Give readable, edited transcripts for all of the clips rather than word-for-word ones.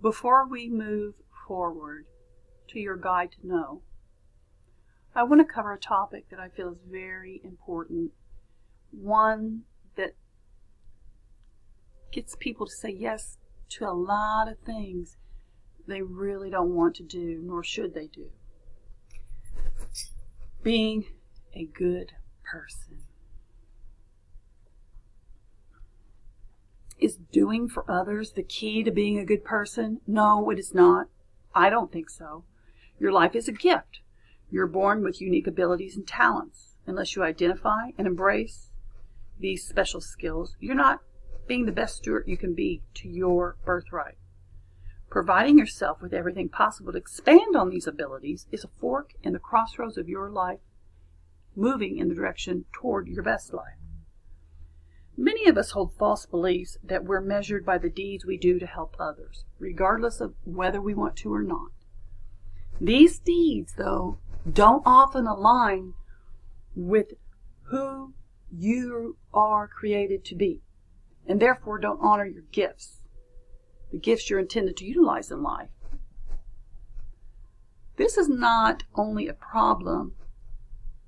Before we move forward to your guide to know, I want to cover a topic that I feel is very important, one that gets people to say yes to a lot of things they really don't want to do, nor should they do. Being a good person. Is doing for others the key to being a good person? No, it is not. I don't think so. Your life is a gift. You're born with unique abilities and talents. Unless you identify and embrace these special skills, you're not being the best steward you can be to your birthright. Providing yourself with everything possible to expand on these abilities is a fork in the crossroads of your life, moving in the direction toward your best life. Many of us hold false beliefs that we're measured by the deeds we do to help others, regardless of whether we want to or not. These deeds, though, don't often align with who you are created to be, and therefore don't honor your gifts, the gifts you're intended to utilize in life. This is not only a problem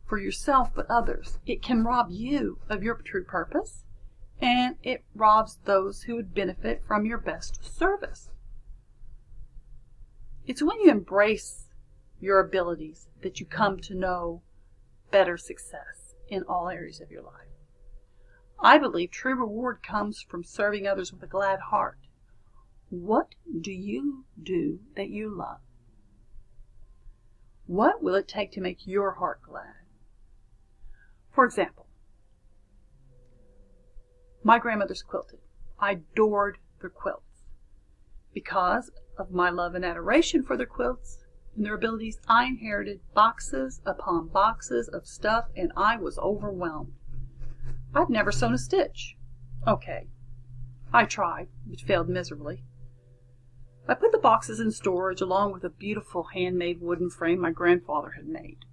for yourself, but others. It can rob you of your true purpose, and it robs those who would benefit from your best service. It's when you embrace your abilities that you come to know better success in all areas of your life. I believe true reward comes from serving others with a glad heart. What do you do that you love? What will it take to make your heart glad? For example, my grandmother's quilted. I adored their quilts. Because of my love and adoration for their quilts and their abilities, I inherited boxes upon boxes of stuff, and I was overwhelmed. I've never sewn a stitch. Okay, I tried, but failed miserably. I put the boxes in storage along with a beautiful handmade wooden frame my grandfather had made.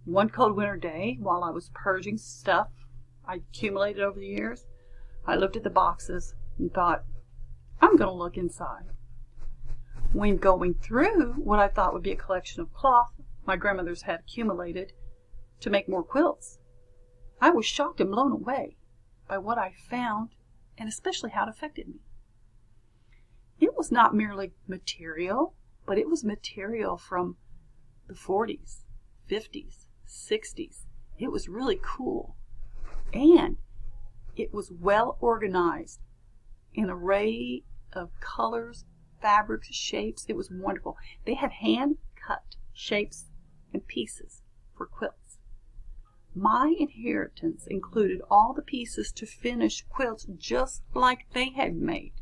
One cold winter day, while I was purging stuff I accumulated over the years, I looked at the boxes and thought, I'm going to look inside. When going through what I thought would be a collection of cloth my grandmother's had accumulated to make more quilts, I was shocked and blown away by what I found, and especially how it affected me. It was not merely material, but it was material from the 40s, 50s, 60s. It was really cool. And it was well organized, an array of colors, fabrics, shapes. It was wonderful. They had hand-cut shapes and pieces for quilts. My inheritance included all the pieces to finish quilts just like they had made.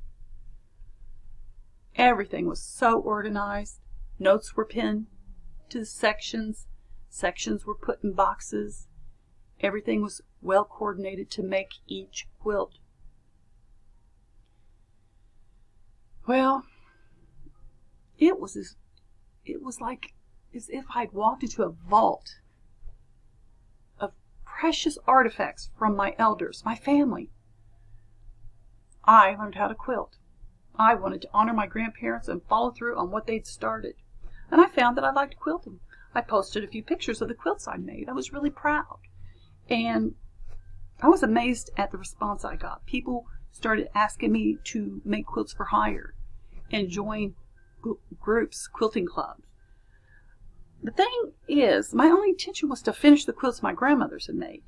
Everything was so organized. Notes were pinned to the sections. Sections were put in boxes. Everything was well coordinated to make each quilt. Well, it was like as if I'd walked into a vault of precious artifacts from my elders, my family. I learned how to quilt. I wanted to honor my grandparents and follow through on what they'd started. And I found that I liked quilting. I posted a few pictures of the quilts I made. I was really proud. And I was amazed at the response I got. People started asking me to make quilts for hire and join groups, quilting clubs. The thing is, my only intention was to finish the quilts my grandmothers had made.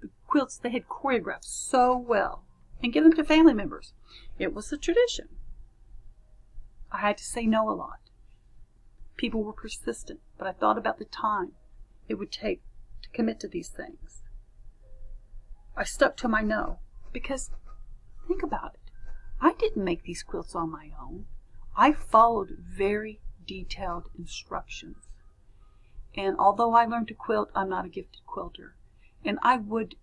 The quilts they had choreographed so well, and give them to family members. It was a tradition. I had to say no a lot. People were persistent, but I thought about the time it would take to commit to these things. I stuck to my no, because think about it. I didn't make these quilts on my own. I followed very detailed instructions. And although I learned to quilt, I'm not a gifted quilter. And I would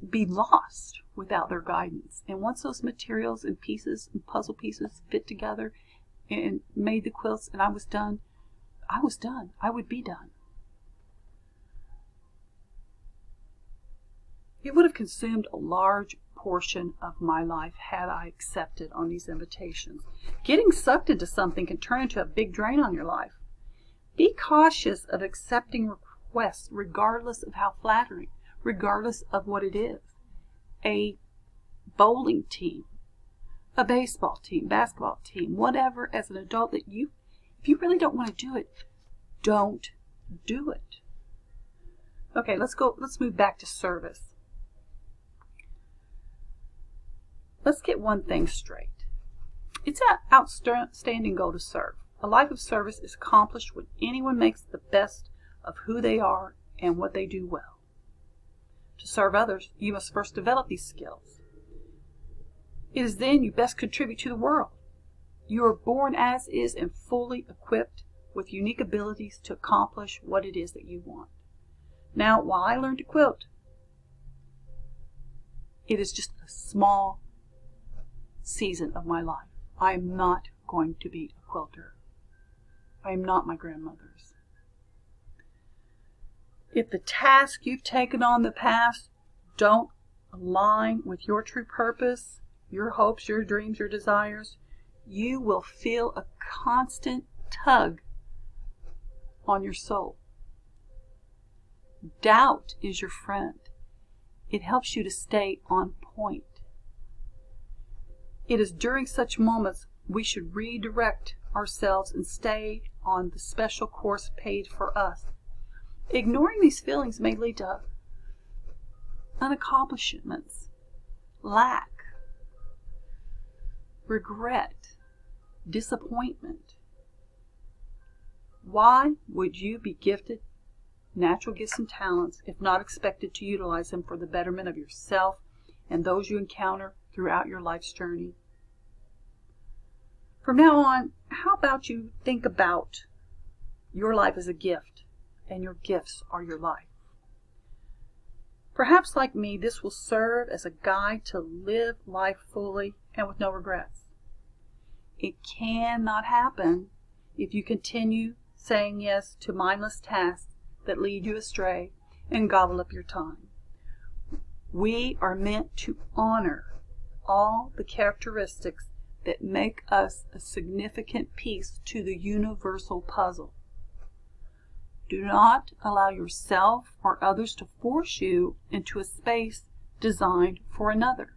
be lost without their guidance. And once those materials and pieces and puzzle pieces fit together and made the quilts and I was done. I would be done. It would have consumed a large portion of my life had I accepted on these invitations. Getting sucked into something can turn into a big drain on your life. Be cautious of accepting requests regardless of how flattering, regardless of what it is. A bowling team, a baseball team, basketball team, whatever, as an adult that if you really don't want to do it, don't do it. Okay, let's move back to service. Let's get one thing straight. It's an outstanding goal to serve. A life of service is accomplished when anyone makes the best of who they are and what they do well. To serve others, you must first develop these skills. It is then you best contribute to the world. You are born as is and fully equipped with unique abilities to accomplish what it is that you want. Now, while I learned to quilt, it is just a small season of my life. I am not going to be a quilter. I am not my grandmother's. If the task you've taken on in the past don't align with your true purpose, your hopes, your dreams, your desires, you will feel a constant tug on your soul. Doubt is your friend. It helps you to stay on point. It is during such moments we should redirect ourselves and stay on the special course paid for us. Ignoring these feelings may lead to unaccomplishments, lack, regret, disappointment. Why would you be gifted natural gifts and talents if not expected to utilize them for the betterment of yourself and those you encounter throughout your life's journey? From now on, how about you think about your life as a gift, and your gifts are your life? Perhaps like me, this will serve as a guide to live life fully and with no regrets. It cannot happen if you continue saying yes to mindless tasks that lead you astray and gobble up your time. We are meant to honor all the characteristics that make us a significant piece to the universal puzzle. Do not allow yourself or others to force you into a space designed for another.